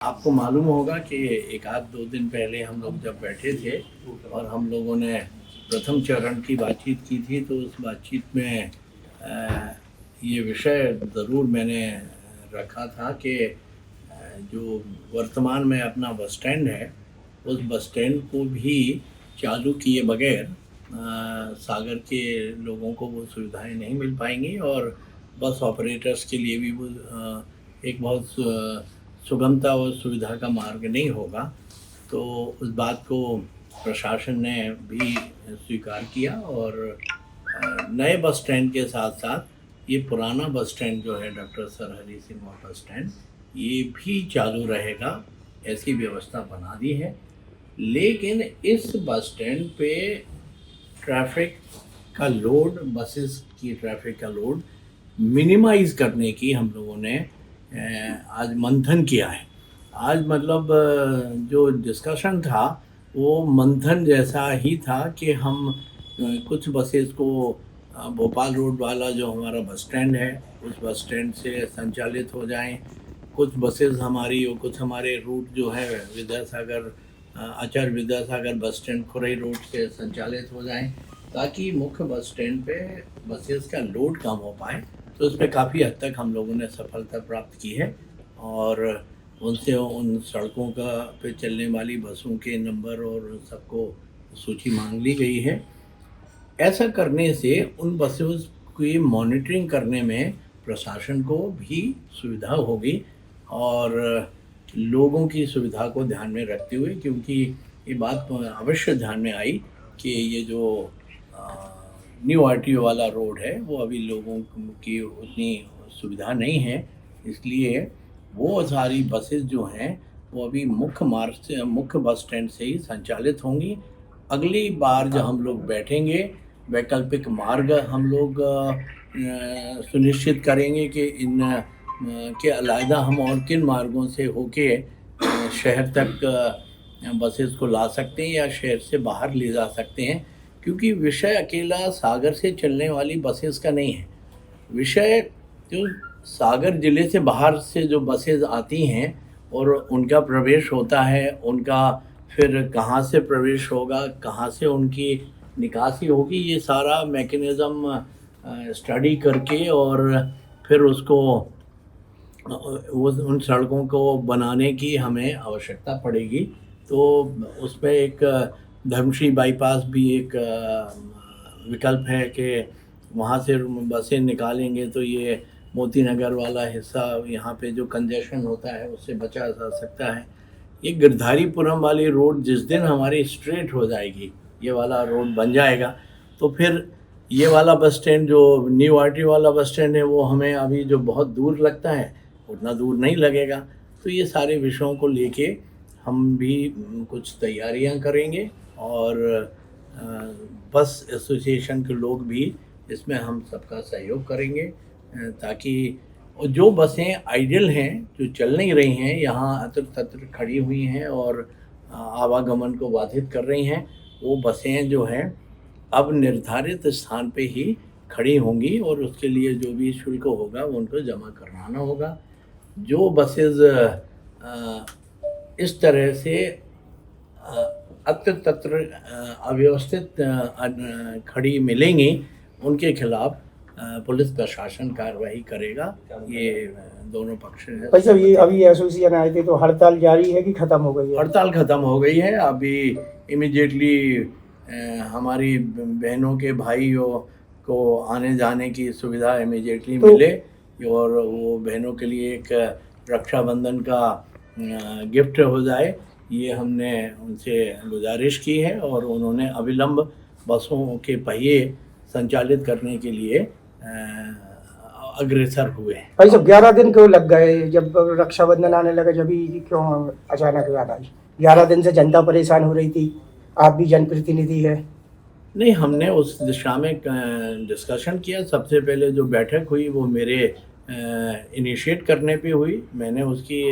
आपको मालूम होगा कि एक आध दो दिन पहले हम लोग जब बैठे थे और हम लोगों ने प्रथम चरण की बातचीत की थी, तो उस बातचीत में ये विषय ज़रूर मैंने रखा था कि जो वर्तमान में अपना बस स्टैंड है, उस बस स्टैंड को भी चालू किए बगैर सागर के लोगों को वो सुविधाएं नहीं मिल पाएंगी और बस ऑपरेटर्स के लिए भी वो एक बहुत सुगमता और सुविधा का मार्ग नहीं होगा। तो उस बात को प्रशासन ने भी स्वीकार किया और नए बस स्टैंड के साथ साथ ये पुराना बस स्टैंड जो है doctor Sarhari Singh bus stand, ये भी चालू रहेगा, ऐसी व्यवस्था बना दी है। लेकिन इस बस स्टैंड पे ट्रैफिक का लोड, बसेस की ट्रैफिक का लोड मिनिमाइज़ करने की हम लोगों ने आज मंथन किया है। आज मतलब जो डिस्कशन था वो मंथन जैसा ही था कि हम कुछ बसेस को भोपाल रोड वाला जो हमारा बस स्टैंड है उस बस स्टैंड से संचालित हो जाएं, कुछ बसेस हमारी और कुछ हमारे रूट जो है Vidyasagar, Acharya Vidyasagar bus stand Khurai road से संचालित हो जाएं, ताकि मुख्य बस स्टैंड पे बसेस का लोड कम हो पाए। तो उसमें काफ़ी हद तक हम लोगों ने सफलता प्राप्त की है और उनसे उन सड़कों का पे चलने वाली बसों के नंबर और सबको सूची मांग ली गई है। ऐसा करने से उन बसों की मॉनिटरिंग करने में प्रशासन को भी सुविधा होगी और लोगों की सुविधा को ध्यान में रखते हुए, क्योंकि ये बात अवश्य ध्यान में आई कि ये जो न्यू आरटीओ वाला रोड है वो अभी लोगों की उतनी सुविधा नहीं है, इसलिए वो सारी बसेस जो हैं वो अभी मुख्य मार्ग से, मुख्य बस स्टैंड से ही संचालित होंगी। अगली बार जब हम लोग बैठेंगे, वैकल्पिक मार्ग हम लोग सुनिश्चित करेंगे कि इन के अलग हम और किन मार्गों से होके शहर तक बसेस को ला सकते हैं या शहर से बाहर ले जा सकते हैं, क्योंकि विषय अकेला सागर से चलने वाली बसेस का नहीं है। विषय जो सागर ज़िले से बाहर से जो बसेस आती हैं और उनका प्रवेश होता है, उनका फिर कहाँ से प्रवेश होगा, कहाँ से उनकी निकासी होगी, ये सारा मैकेनिज़्म स्टडी करके और फिर उसको उन सड़कों को बनाने की हमें आवश्यकता पड़ेगी। तो उसमें एक धर्मश्री बाईपास भी एक विकल्प है कि वहाँ से बसें निकालेंगे तो ये मोती नगर वाला हिस्सा यहाँ पे जो कंजेशन होता है उससे बचा जा सकता है। ये गिरधारीपुरम वाली रोड जिस दिन हमारी स्ट्रेट हो जाएगी, ये वाला रोड बन जाएगा, तो फिर ये वाला बस स्टैंड जो न्यू आरटी वाला बस स्टैंड है वो हमें अभी जो बहुत दूर लगता है उतना दूर नहीं लगेगा। तो ये सारे विषयों को लेके हम भी कुछ तैयारियां करेंगे और बस एसोसिएशन के लोग भी इसमें हम सबका सहयोग करेंगे, ताकि जो बसें आइडियल हैं, जो चल नहीं रही हैं, यहाँ अत्र तत्र खड़ी हुई हैं और आवागमन को बाधित कर रही हैं, वो बसें जो हैं अब निर्धारित स्थान पे ही खड़ी होंगी और उसके लिए जो भी शुल्क होगा वो उनको जमा करवाना होगा। जो बसेस इस तरह से अत्र तत्र अव्यवस्थित खड़ी मिलेंगी, उनके खिलाफ पुलिस प्रशासन कार्रवाई करेगा। ये दोनों पक्ष हैं। भाई साहब, ये अभी एसोसिएशन आए थे तो हड़ताल जारी है कि ख़त्म हो गई है? हड़ताल ख़त्म हो गई है। अभी इमिडिएटली हमारी बहनों के भाइयों को आने जाने की सुविधा इमिडिएटली मिले और वो बहनों के लिए एक रक्षाबंधन का गिफ्ट हो जाए, ये हमने उनसे गुजारिश की है और उन्होंने अविलंब बसों के पहिए संचालित करने के लिए अग्रसर हुए। भाई साहब, 11 दिन क्यों लग गए? जब रक्षाबंधन आने लगा जब क्यों अचानक याद आई? 11 दिन से जनता परेशान हो रही थी, आप भी जनप्रतिनिधि है। नहीं, हमने उस दिशा में डिस्कशन किया। सबसे पहले जो बैठक हुई वो मेरे इनिशिएट करने पे हुई, मैंने उसकी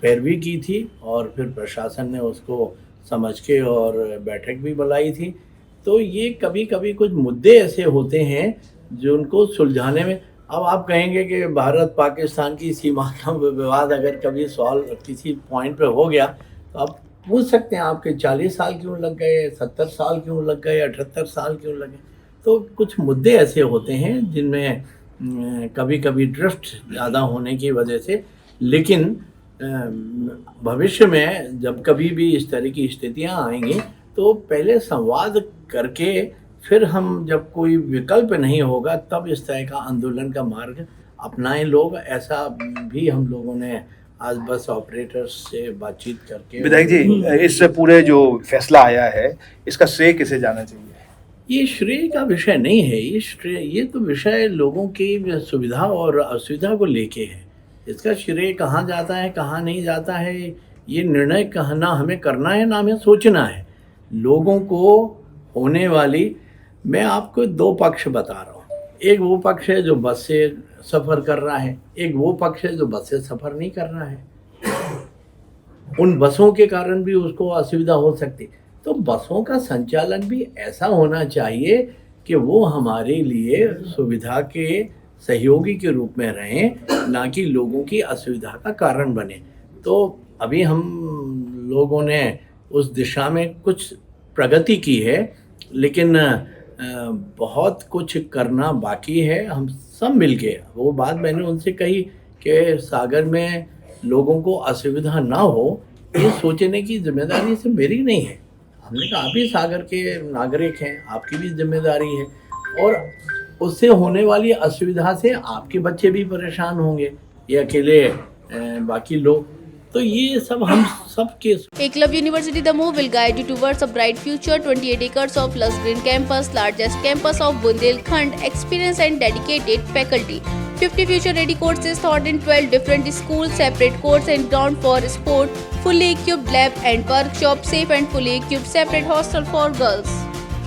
पैरवी की थी और फिर प्रशासन ने उसको समझ के और बैठक भी बुलाई थी। तो ये कभी कभी कुछ मुद्दे ऐसे होते हैं जो उनको सुलझाने में अब आप कहेंगे कि भारत पाकिस्तान की सीमा का विवाद अगर कभी सॉल्व किसी पॉइंट पे हो गया तो आप पूछ सकते हैं आपके 40 साल क्यों लग गए, 70 साल क्यों लग गए, 78 साल क्यों लगे। तो कुछ मुद्दे ऐसे होते हैं जिनमें कभी कभी ड्रिफ्ट ज़्यादा होने की वजह से, लेकिन भविष्य में जब कभी भी इस तरह की स्थितियां आएंगी तो पहले संवाद करके फिर हम, जब कोई विकल्प नहीं होगा तब इस तरह का आंदोलन का मार्ग अपनाएं लोग। ऐसा भी हम लोगों ने आज बस ऑपरेटर्स से बातचीत करके। विधायक जी, इस पूरे जो फैसला आया है इसका श्रेय किसे जाना चाहिए? ये श्रेय का विषय नहीं है, ये तो विषय लोगों की सुविधा और असुविधा को लेके है। इसका श्रेय कहाँ जाता है कहाँ नहीं जाता है, ये निर्णय कहना हमें करना है ना हमें सोचना है। लोगों को होने वाली, मैं आपको दो पक्ष बता रहा हूँ। एक वो पक्ष है जो बस से सफ़र कर रहा है, एक वो पक्ष है जो बस से सफ़र नहीं कर रहा है। उन बसों के कारण भी उसको असुविधा हो सकती। तो बसों का संचालन भी ऐसा होना चाहिए कि वो हमारे लिए सुविधा के सहयोगी के रूप में रहें, ना कि लोगों की असुविधा का कारण बने। तो अभी हम लोगों ने उस दिशा में कुछ प्रगति की है, लेकिन बहुत कुछ करना बाकी है। हम सब मिलके, वो बात मैंने उनसे कही कि सागर में लोगों को असुविधा ना हो, ये सोचने की जिम्मेदारी से मेरी नहीं है। हमने कहा आप ही सागर के नागरिक हैं, आपकी भी जिम्मेदारी है, और उससे होने वाली असुविधा से आपके बच्चे भी परेशान होंगे, ये अकेले बाकी लोग। तो ये सब हम सब के। Eklavya University Damoh will guide you towards a bright future. 28 acres of lush green campus, largest campus of Bundelkhand, experienced and dedicated faculty. 50 future-ready courses taught in 12 different schools, separate courts and ground for sport, fully equipped lab and workshop, safe and fully equipped separate hostel for girls.